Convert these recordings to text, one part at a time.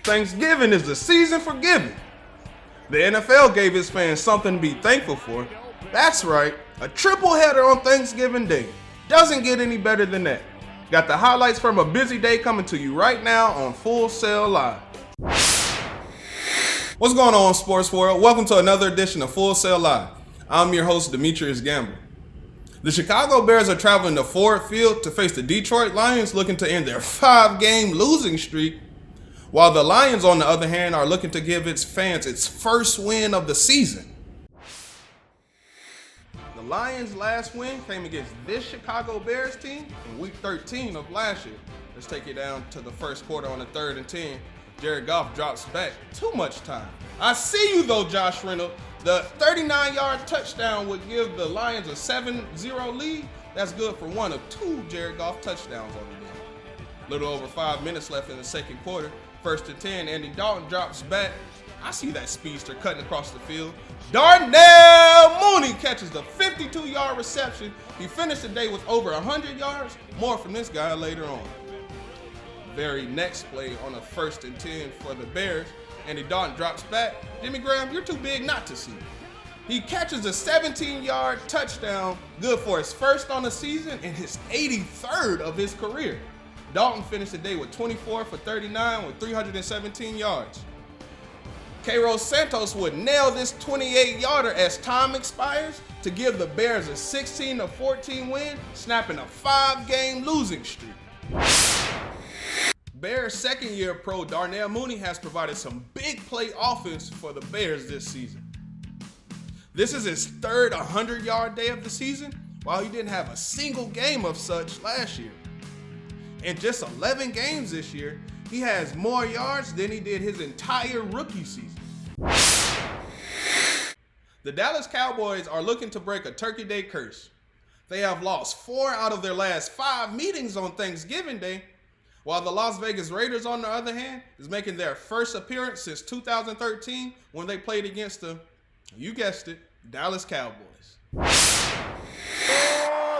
Thanksgiving is the season for giving. The NFL gave its fans something to be thankful for. That's right, a triple header on Thanksgiving Day. Doesn't get any better than that. Got the highlights from a busy day coming to you right now on Full Sail Live. What's going on, Sports World? Welcome to another edition of Full Sail Live. I'm your host, Demetrius Gamble. The Chicago Bears are traveling to Ford Field to face the Detroit Lions, looking to end their 5-game losing streak, while the Lions, on the other hand, are looking to give its fans its first win of the season. The Lions' last win came against this Chicago Bears team in Week 13 of last year. Let's take it down to the first quarter on the 3rd and 10. Jared Goff drops back. Too much time. I see you though, Josh Reynolds. The 39-yard touchdown would give the Lions a 7-0 lead. That's good for one of 2 Jared Goff touchdowns on the game. Little over 5 minutes left in the second quarter. 1st and 10, Andy Dalton drops back. I see that speedster cutting across the field. Darnell Mooney catches the 52-yard reception. He finished the day with over 100 yards. More from this guy later on. Very next play on a 1st and 10 for the Bears. Andy Dalton drops back. Jimmy Graham, you're too big not to see. He catches a 17-yard touchdown, good for his first on the season and his 83rd of his career. Dalton finished the day with 24 for 39 with 317 yards. Cairo Santos would nail this 28-yarder as time expires to give the Bears a 16-14 win, snapping a 5-game losing streak. Bears second-year pro Darnell Mooney has provided some big play offense for the Bears this season. This is his 3rd 100-yard day of the season, while he didn't have a single game of such last year. In just 11 games this year, he has more yards than he did his entire rookie season. The Dallas Cowboys are looking to break a Turkey Day curse. They have lost 4 out of their last 5 meetings on Thanksgiving Day, while the Las Vegas Raiders, on the other hand, is making their first appearance since 2013 when they played against the, you guessed it, Dallas Cowboys. For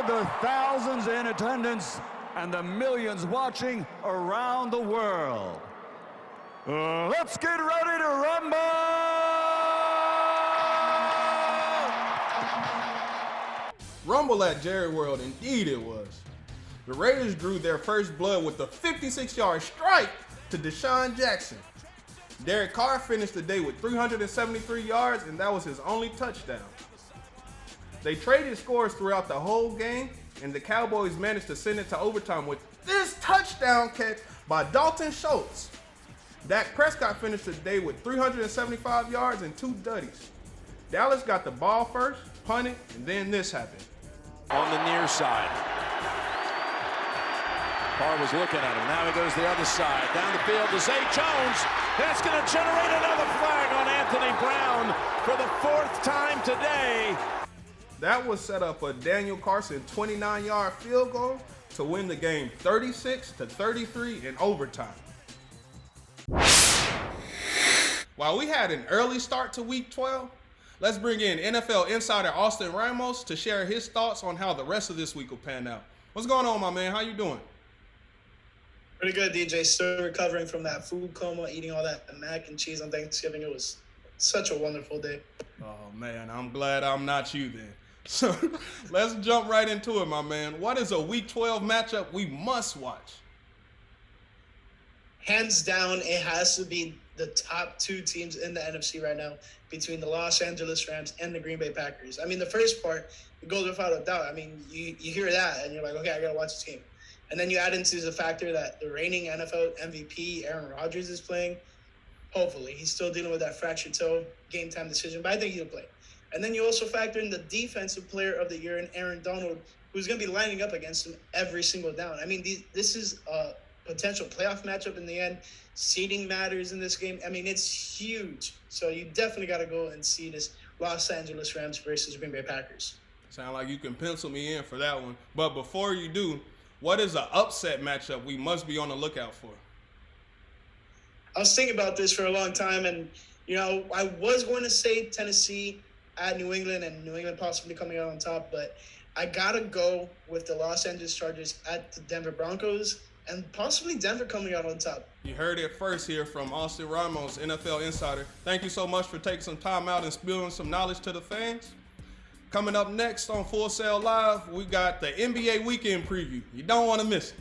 the thousands in attendance and the millions watching around the world, let's get ready to rumble! Rumble at Jerry World, indeed it was. The Raiders drew their first blood with a 56-yard strike to Deshaun Jackson. Derek Carr finished the day with 373 yards, and that was his only touchdown. They traded scores throughout the whole game, and the Cowboys managed to send it to overtime with this touchdown catch by Dalton Schultz. Dak Prescott finished the day with 375 yards and 2 duddies. Dallas got the ball first, punted, and then this happened. On the near side. Carr was looking at him. Now he goes the other side. Down the field to Zay Jones. That's going to generate another flag on Anthony Brown for the 4th time today. That would set up a Daniel Carson 29-yard field goal to win the game 36-33 in overtime. While we had an early start to Week 12, let's bring in NFL insider Austin Ramos to share his thoughts on how the rest of this week will pan out. What's going on, my man? How you doing? Pretty good, DJ. Still recovering from that food coma, eating all that mac and cheese on Thanksgiving. It was such a wonderful day. Oh, man, I'm glad I'm not you then. So let's jump right into it, my man. What is a Week 12 matchup we must watch? Hands down, it has to be the top 2 teams in the NFC right now between the Los Angeles Rams and the Green Bay Packers. I mean, the first part, it goes without a doubt. I mean, you hear that and you're like, okay, I got to watch this game. And then you add into the factor that the reigning NFL MVP, Aaron Rodgers, is playing. Hopefully. He's still dealing with that fractured toe, game time decision, but I think he'll play. And then you also factor in the defensive player of the year in Aaron Donald, who's going to be lining up against him every single down. I mean, this is a potential playoff matchup in the end. Seeding matters in this game. I mean, it's huge. So you definitely got to go and see this Los Angeles Rams versus Green Bay Packers. Sound like you can pencil me in for that one. But before you do, what is an upset matchup we must be on the lookout for? I was thinking about this for a long time, and, you know, I was going to say Tennessee at New England and New England possibly coming out on top, but I got to go with the Los Angeles Chargers at the Denver Broncos. and possibly Denver coming out on top. You heard it first here from Austin Ramos, NFL Insider. Thank you so much for taking some time out and spilling some knowledge to the fans. Coming up next on Full Sail Live, we got the NBA weekend preview. You don't want to miss it.